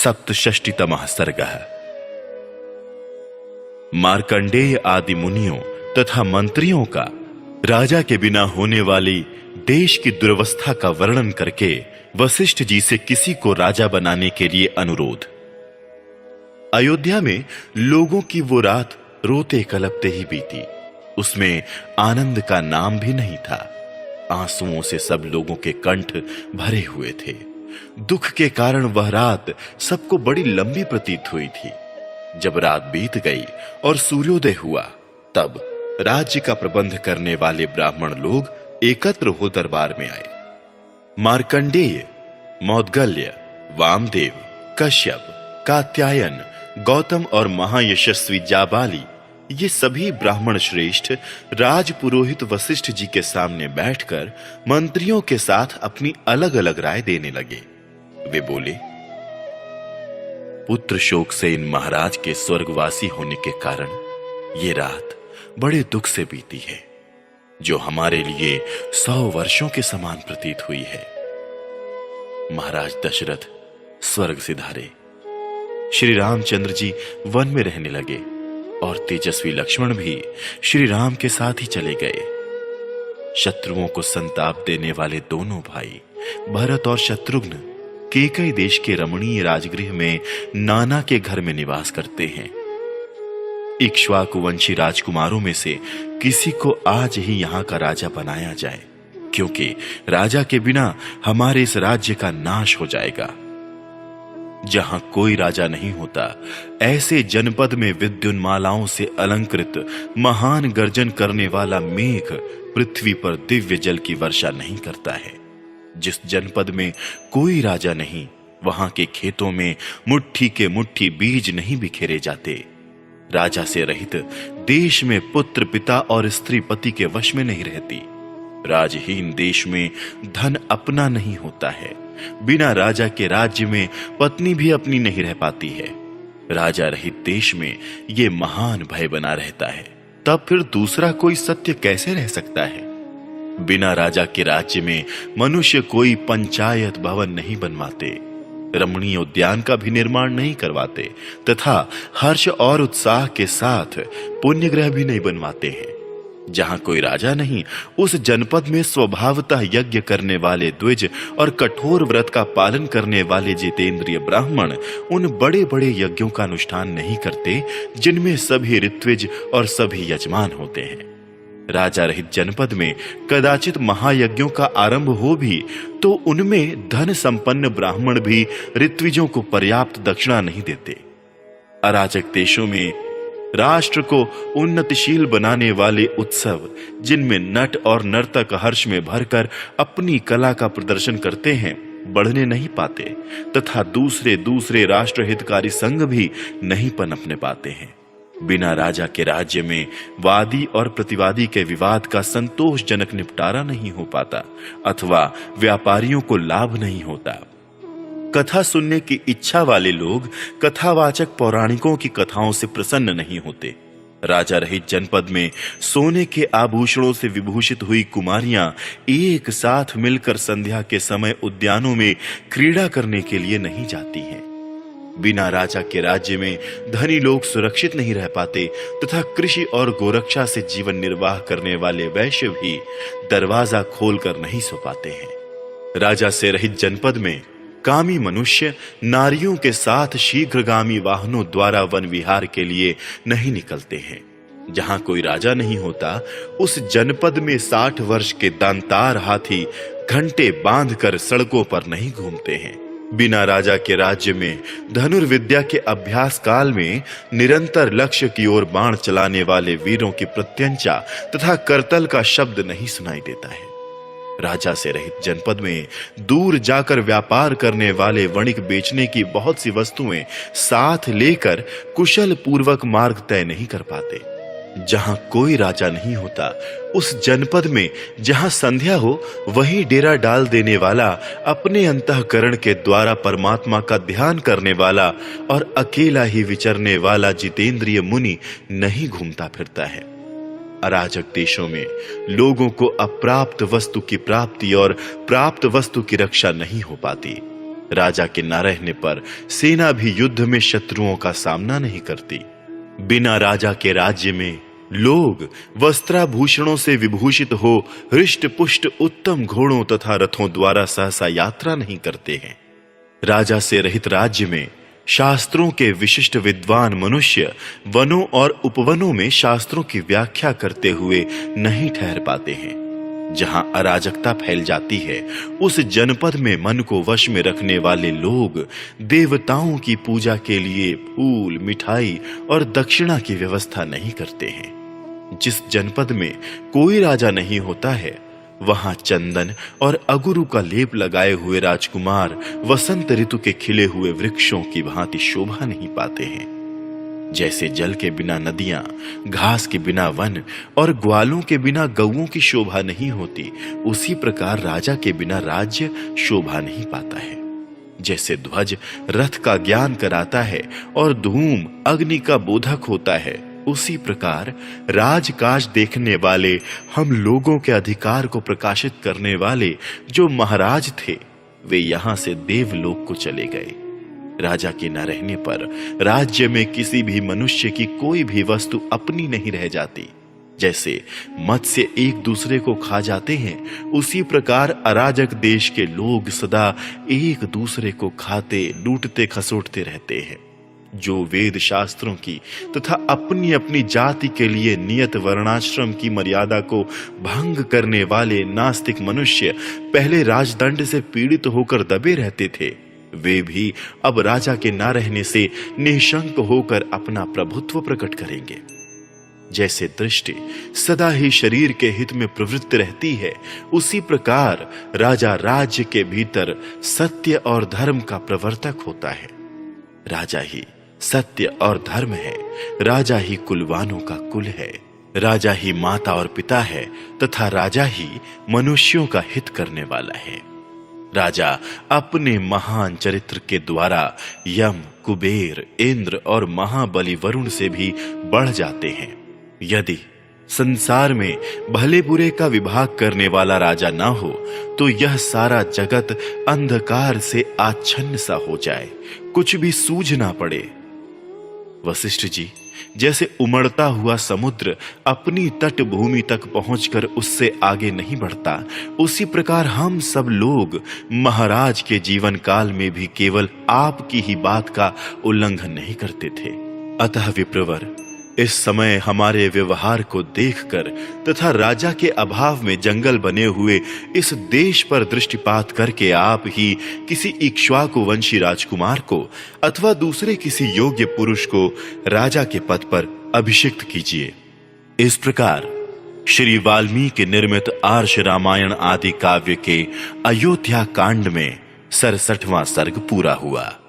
सप्तषष्टितमः सर्गः। मार्कंडेय आदि मुनियों तथा मंत्रियों का राजा के बिना होने वाली देश की दुर्वस्था का वर्णन करके वशिष्ठ जी से किसी को राजा बनाने के लिए अनुरोध। अयोध्या में लोगों की वो रात रोते कलपते ही बीती। उसमें आनंद का नाम भी नहीं था। आंसुओं से सब लोगों के कंठ भरे हुए थे। दुख के कारण वह रात सबको बड़ी लंबी प्रतीत हुई थी। जब रात बीत गई और सूर्योदय हुआ, तब राज्य का प्रबंध करने वाले ब्राह्मण लोग एकत्र हो दरबार में आए। मार्कंडेय, मौद्गल्य, वामदेव, कश्यप, कात्यायन, गौतम और महायशस्वी जाबाली, ये सभी ब्राह्मण श्रेष्ठ राजपुरोहित वशिष्ठ जी के सामने बैठकर मंत्रियों के साथ अपनी अलग अलग राय देने लगे। वे बोले, पुत्र शोक से इन महाराज के स्वर्गवासी होने के कारण ये रात बड़े दुख से बीती है, जो हमारे लिए 100 वर्षों के समान प्रतीत हुई है। महाराज दशरथ स्वर्ग सिधारे, श्री रामचंद्र जी वन में रहने लगे और तेजस्वी लक्ष्मण भी श्री राम के साथ ही चले गए। शत्रुओं को संताप देने वाले दोनों भाई भरत और शत्रुघ्न केकई देश के रमणीय राजगृह में नाना के घर में निवास करते हैं। इक्ष्वाकुवंशी राजकुमारों में से किसी को आज ही यहां का राजा बनाया जाए, क्योंकि राजा के बिना हमारे इस राज्य का नाश हो जाएगा। जहां कोई राजा नहीं होता, ऐसे जनपद में विद्युन्मालाओं से अलंकृत महान गर्जन करने वाला मेघ पृथ्वी पर दिव्य जल की वर्षा नहीं करता है। जिस जनपद में कोई राजा नहीं, वहां के खेतों में मुट्ठी के मुट्ठी बीज नहीं बिखेरे जाते। राजा से रहित देश में पुत्र पिता और स्त्री पति के वश में नहीं रहती। राजहीन देश में धन अपना नहीं होता है। बिना राजा के राज्य में पत्नी भी अपनी नहीं रह पाती है। राजा रहित देश में ये महान भय बना रहता है। तब फिर दूसरा कोई सत्य कैसे रह सकता है? बिना राजा के राज्य में मनुष्य कोई पंचायत भवन नहीं बनवाते, रमणीय उद्यान का भी निर्माण नहीं करवाते तथा हर्ष और उत्साह के साथ पुण्यग्रह भी नहीं बनवाते हैं। जहां कोई राजा नहीं, उस जनपद में स्वभावतः यज्ञ करने वाले द्विज और कठोर व्रत का पालन करने वाले जितेंद्रिय ब्राह्मण उन बड़े बड़े यज्ञों का अनुष्ठान नहीं करते जिनमें सभी ऋत्विज और सभी यजमान होते हैं। राजा रहित जनपद में कदाचित महायज्ञों का आरंभ हो भी तो उनमें धन संपन्न ब्राह्मण भी ऋत्विजों को पर्याप्त दक्षिणा नहीं देते। अराजक देशों में राष्ट्र को उन्नतिशील बनाने वाले उत्सव, जिनमें नट और नर्तक हर्ष में भरकर अपनी कला का प्रदर्शन करते हैं, बढ़ने नहीं पाते तथा दूसरे राष्ट्र हितकारी संघ भी नहीं पनपने पाते हैं। बिना राजा के राज्य में वादी और प्रतिवादी के विवाद का संतोषजनक निपटारा नहीं हो पाता अथवा व्यापारियों को लाभ नहीं होता। कथा सुनने की इच्छा वाले लोग कथावाचक पौराणिकों की कथाओं से प्रसन्न नहीं होते। राजा रहित जनपद में सोने के आभूषणों से विभूषित हुई कुमारियां एक साथ मिलकर संध्या के समय उद्यानों में क्रीड़ा करने के लिए नहीं जाती हैं। बिना राजा के राज्य में धनी लोग सुरक्षित नहीं रह पाते तथा कृषि और गोरक्षा से जीवन निर्वाह करने वाले वैश्य भी दरवाजा खोलकर नहीं सो पाते हैं। राजा से रहित जनपद में कामी मनुष्य नारियों के साथ शीघ्रगामी वाहनों द्वारा वन विहार के लिए नहीं निकलते हैं। जहां कोई राजा नहीं होता, उस जनपद में 60 वर्ष के दांतार हाथी घंटे बांधकर सड़कों पर नहीं घूमते हैं। बिना राजा के राज्य में धनुर्विद्या के अभ्यास काल में निरंतर लक्ष्य की ओर बाण चलाने वाले वीरों की प्रत्यंचा तथा करतल का शब्द नहीं सुनाई देता है। राजा से रहित जनपद में दूर जाकर व्यापार करने वाले वणिक बेचने की बहुत सी वस्तुएं साथ लेकर कुशल पूर्वक मार्ग तय नहीं कर पाते। जहां कोई राजा नहीं होता, उस जनपद में जहां संध्या हो वहीं डेरा डाल देने वाला, अपने अंतःकरण के द्वारा परमात्मा का ध्यान करने वाला और अकेला ही विचरने वाला जितेंद्रिय मुनि नहीं घूमता फिरता है। अराजक देशों में लोगों को अप्राप्त वस्तु की प्राप्ति और प्राप्त वस्तु की रक्षा नहीं हो पाती। राजा के न रहने पर सेना भी युद्ध में शत्रुओं का सामना नहीं करती। बिना राजा के राज्य में लोग वस्त्राभूषणों से विभूषित हो हृष्ट पुष्ट उत्तम घोड़ों तथा रथों द्वारा सहसा यात्रा नहीं करते हैं। राजा से रहित राज्य में शास्त्रों के विशिष्ट विद्वान मनुष्य वनों और उपवनों में शास्त्रों की व्याख्या करते हुए नहीं ठहर पाते हैं। जहां अराजकता फैल जाती है उस जनपद में मन को वश में रखने वाले लोग देवताओं की पूजा के लिए फूल, मिठाई और दक्षिणा की व्यवस्था नहीं करते हैं। जिस जनपद में कोई राजा नहीं होता है वहां चंदन और अगुरु का लेप लगाए हुए राजकुमार वसंत ऋतु के खिले हुए वृक्षों की भांति शोभा नहीं पाते हैं। जैसे जल के बिना नदियां, घास के बिना वन और ग्वालों के बिना गौओं की शोभा नहीं होती, उसी प्रकार राजा के बिना राज्य शोभा नहीं पाता है। जैसे ध्वज रथ का ज्ञान कराता है और धूम अग्नि का बोधक होता है, उसी प्रकार राजकाज देखने वाले हम लोगों के अधिकार को प्रकाशित करने वाले जो महाराज थे वे यहां से देवलोक को चले गए। राजा के न रहने पर राज्य में किसी भी मनुष्य की कोई भी वस्तु अपनी नहीं रह जाती। जैसे मत्स्य एक दूसरे को खा जाते हैं, उसी प्रकार अराजक देश के लोग सदा एक दूसरे को खाते, लूटते, खसोटते रहते हैं। जो वेद शास्त्रों की तथा अपनी अपनी जाति के लिए नियत वर्णाश्रम की मर्यादा को भंग करने वाले नास्तिक मनुष्य पहले राजदंड से पीड़ित होकर दबे रहते थे, वे भी अब राजा के न रहने से निशंक होकर अपना प्रभुत्व प्रकट करेंगे। जैसे दृष्टि सदा ही शरीर के हित में प्रवृत्त रहती है, उसी प्रकार राजा राज्य के भीतर सत्य और धर्म का प्रवर्तक होता है। राजा ही सत्य और धर्म है, राजा ही कुलवानों का कुल है, राजा ही माता और पिता है तथा राजा ही मनुष्यों का हित करने वाला है। राजा अपने महान चरित्र के द्वारा यम, कुबेर, इंद्र और महाबली वरुण से भी बढ़ जाते हैं। यदि संसार में भले बुरे का विभाग करने वाला राजा ना हो तो यह सारा जगत अंधकार से आच्छन्न सा हो जाए, कुछ भी सूझ ना पड़े। वशिष्ठ जी, जैसे उमड़ता हुआ समुद्र अपनी तट भूमि तक पहुंचकर उससे आगे नहीं बढ़ता, उसी प्रकार हम सब लोग महाराज के जीवन काल में भी केवल आपकी ही बात का उल्लंघन नहीं करते थे। अतः विप्रवर, इस समय हमारे व्यवहार को देखकर तथा राजा के अभाव में जंगल बने हुए इस देश पर दृष्टिपात करके आप ही किसी इक्ष्वाकु वंशी राजकुमार को अथवा दूसरे किसी योग्य पुरुष को राजा के पद पर अभिषिक्त कीजिए। इस प्रकार श्री वाल्मीकि निर्मित आर्ष रामायण आदि काव्य के अयोध्या कांड में 67वां सर्ग पूरा हुआ।